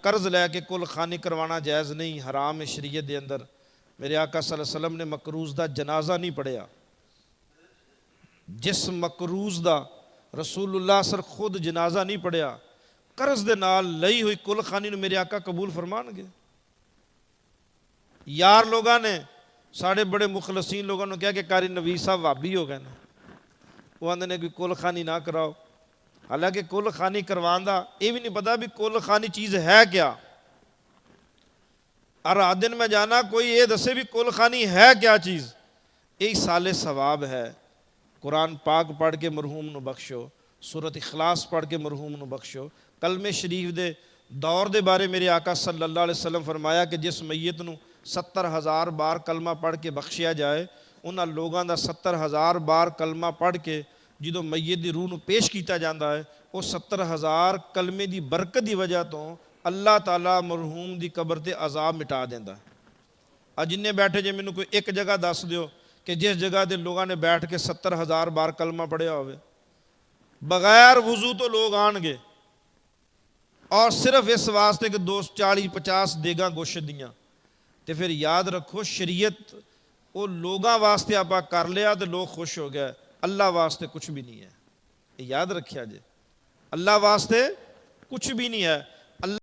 قرض لے کے کل خانی کروانا جائز نہیں، حرام ہے شریعت دے اندر۔ میرے آقا صلی اللہ علیہ وسلم نے مقروض دا جنازہ نہیں پڑھیا، جس مقروض دا رسول اللہ سر خود جنازہ نہیں پڑھیا، قرض دے نال لئی ہوئی کل خانی نو میرے آقا قبول فرمان گے۔ یار لوگاں نے ساڑھے بڑے مخلصین لوگاں نے کہا کہ قاری نویس صاحب وابی ہو گئے نا، وہ آندے نے کوئی کل خانی نہ کراؤ، حالانکہ کل خانی کروان دا یہ بھی نہیں پتا بھی کل خانی چیز ہے کیا۔ اور دن میں جانا کوئی یہ دسے بھی کل خانی ہے کیا چیز، ایک سال ثواب ہے۔ قرآن پاک پڑھ کے مرحوم نو بخشو، سورۃ اخلاص پڑھ کے مرحوم نو بخشو۔ کلمہ شریف دے دور دے بارے میرے آقا صلی اللہ علیہ وسلم فرمایا کہ جس میت نو 70,000 بار کلمہ پڑھ کے بخشیا جائے، انہاں لوگاں دا 70,000 بار کلمہ پڑھ کے جدو میت دی روح نو پیش کیتا جاندہ ہے، وہ 70,000 کلمے دی برکت دی وجہ تو اللہ تعالیٰ مرحوم دی قبر تے عذاب مٹا دیندہ ہے۔ آج جنہیں بیٹھے جے میں کوئی ایک جگہ دس دیو کہ جس جگہ دے لوگاں نے بیٹھ کے 70,000 بار کلمہ پڑھیا ہوئے، بغیر وضو تو لوگ آن گے، اور صرف اس واسطے کہ 40-50 دیگاں گوشت دیاں، تے پھر یاد رکھو شریعت وہ لوگاں واسطے آپا کر لیا تو لوگ خوش ہو گئے، اللہ واسطے کچھ بھی نہیں ہے۔ یہ یاد رکھیا جے، اللہ واسطے کچھ بھی نہیں ہے۔